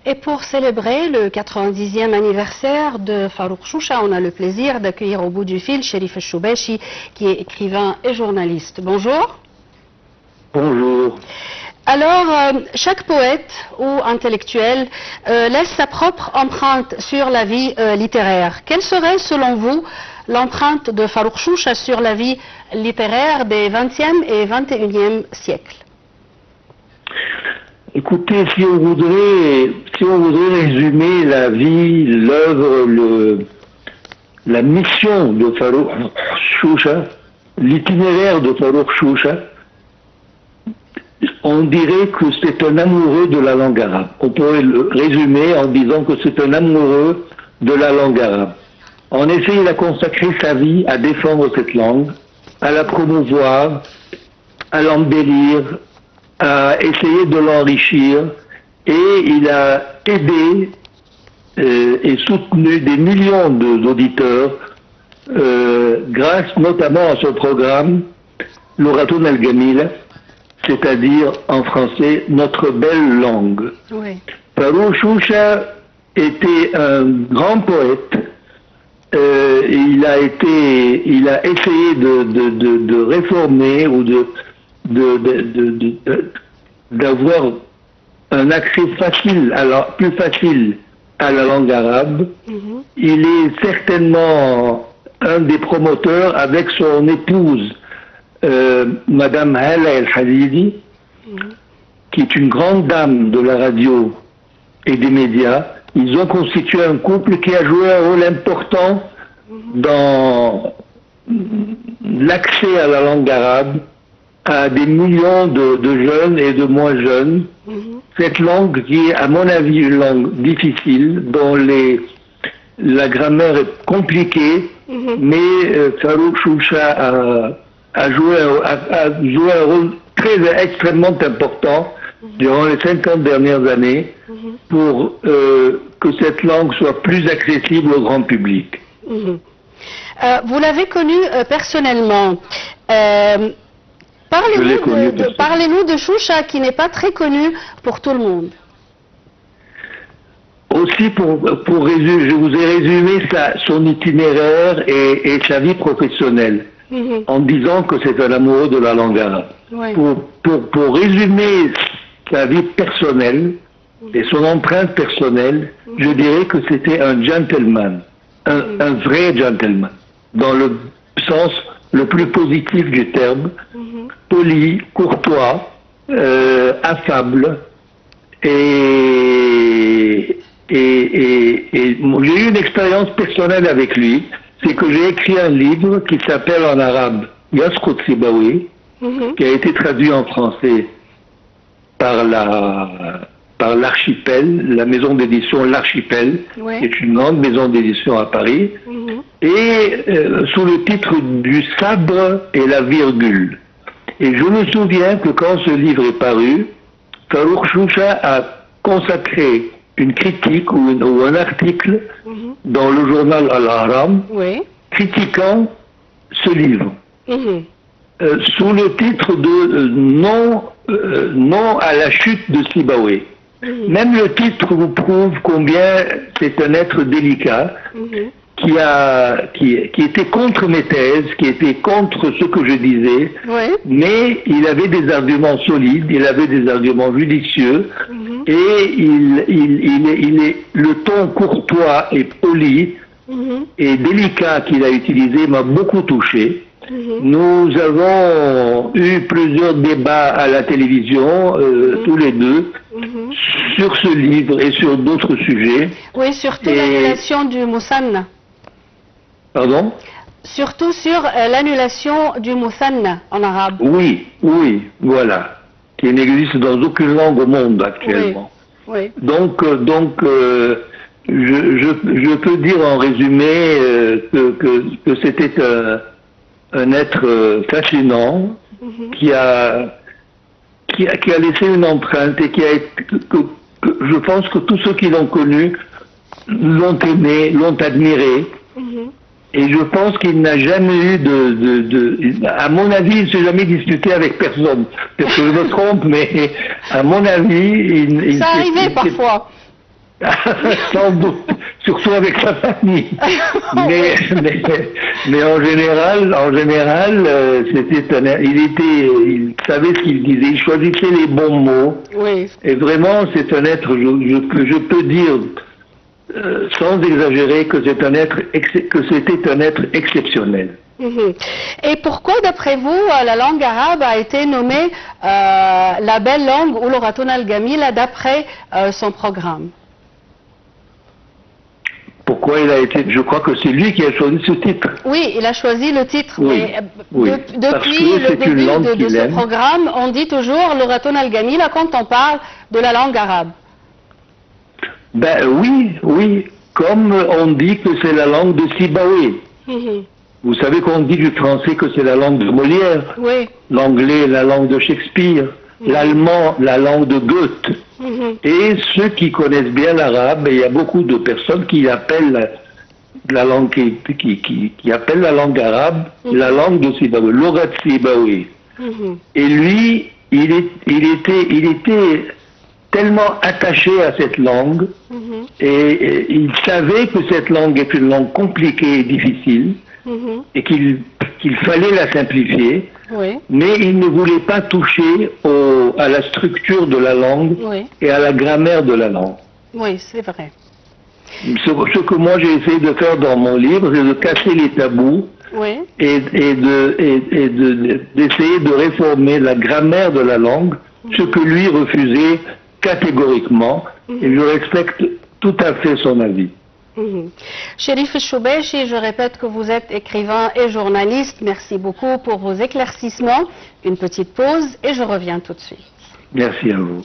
Et pour célébrer le 90e anniversaire de Farouk Choucha, on a le plaisir d'accueillir au bout du fil Cherif Choubachi, qui est écrivain et journaliste. Bonjour. Bonjour. Alors, chaque poète ou intellectuel laisse sa propre empreinte sur la vie littéraire. Quelle serait, selon vous, l'empreinte de Farouk Choucha sur la vie littéraire des 20e et 21e siècles? Écoutez, si on voudrait résumer la vie, l'œuvre, la mission de Farouk Choucha, l'itinéraire de Farouk Choucha, on dirait que c'est un amoureux de la langue arabe. On pourrait le résumer en disant que c'est un amoureux de la langue arabe. En effet, il a consacré sa vie à défendre cette langue, à la promouvoir, à l'embellir, à essayer de l'enrichir, et il a aidé et soutenu des millions d'auditeurs grâce notamment à son programme L'Oraton al-Gamila, c'est-à-dire en français notre belle langue. Oui. Farouk Choucha était un grand poète. Il a essayé de réformer ou d'avoir un accès facile, plus facile à la langue arabe. Mhm. Il est certainement un des promoteurs avec son épouse, Madame Hala El Hadidi, qui est une grande dame de la radio et des médias. Ils ont constitué un couple qui a joué un rôle important dans l'accès à la langue arabe à des millions de jeunes et de moins jeunes. Cette langue qui est, à mon avis, une langue difficile, dont la grammaire est compliquée, mais Farouk Choucha a joué un rôle extrêmement important durant les 50 dernières années pour que cette langue soit plus accessible au grand public. Vous l'avez connu personnellement. Parlez-nous de Choucha, qui n'est pas très connu pour tout le monde. Aussi, pour résumer, je vous ai résumé son itinéraire et sa vie professionnelle, en disant que c'est un amoureux de la langue arabe. Oui. Pour résumer sa vie personnelle et son empreinte personnelle, je dirais que c'était un gentleman, un vrai gentleman, dans le sens le plus positif du terme, poli, courtois, affable, et j'ai eu une expérience personnelle avec lui, c'est que j'ai écrit un livre qui s'appelle en arabe Yasqut Sibawi, qui a été traduit en français par l'Archipel, la maison d'édition L'Archipel, Oui. qui est une grande maison d'édition à Paris, et sous le titre du sabre et la virgule. Et je me souviens que quand ce livre est paru, Farouk Choucha a consacré une critique ou un article dans le journal Al-Ahram, Oui. critiquant ce livre, sous le titre de non à la chute de Sibawi. Même le titre vous prouve combien c'est un être délicat qui était contre mes thèses, qui était contre ce que je disais, Oui. mais il avait des arguments solides, il avait des arguments judicieux, et il est le ton courtois et poli et délicat qu'il a utilisé m'a beaucoup touché. Nous avons eu plusieurs débats à la télévision, tous les deux, sur ce livre et sur d'autres sujets. Oui, surtout l'annulation du Moussanna. Pardon? Surtout sur l'annulation du Moussanna en arabe. Oui, voilà. Qui n'existe dans aucune langue au monde actuellement. Oui. Donc, je peux dire en résumé que c'était un être fascinant qui a laissé une empreinte et je pense que tous ceux qui l'ont connu l'ont aimé, l'ont admiré. Et je pense qu'il n'a jamais eu à mon avis, il ne s'est jamais disputé avec personne. Peut-être que je me trompe, mais à mon avis, ça arrivait parfois. Sans doute, surtout avec sa famille. Mais en général, il savait ce qu'il disait, il choisissait les bons mots. Oui. Et vraiment, c'est un être que je peux dire, sans exagérer, que c'était un être exceptionnel. Et pourquoi, d'après vous, la langue arabe a été nommée la belle langue ou l'oratona al-Gamila d'après son programme? Pourquoi il a été... Je crois que c'est lui qui a choisi ce titre. Oui, il a choisi le titre. Oui, Mais oui, depuis le début de ce programme, on dit toujours l'oratona al-Gamila quand on parle de la langue arabe. Ben oui, comme on dit que c'est la langue de Sibawayh. Vous savez qu'on dit du français que c'est la langue de Molière, oui. L'anglais, la langue de Shakespeare, l'allemand, la langue de Goethe. Et ceux qui connaissent bien l'arabe, il y a beaucoup de personnes qui appellent la langue, qui appellent la langue arabe la langue de Sibawayh, l'orat Sibawayh. Et lui, il était tellement attaché à cette langue, et il savait que cette langue est une langue compliquée et difficile, et qu'il fallait la simplifier, mais il ne voulait pas toucher à la structure de la langue et à la grammaire de la langue. Oui, c'est vrai. Ce que moi j'ai essayé de faire dans mon livre, c'est de casser les tabous et d'essayer de réformer la grammaire de la langue, ce que lui refusait catégoriquement, et je respecte tout à fait son avis. Cherif Choubechi, je répète que vous êtes écrivain et journaliste. Merci beaucoup pour vos éclaircissements. Une petite pause et je reviens tout de suite. Merci à vous.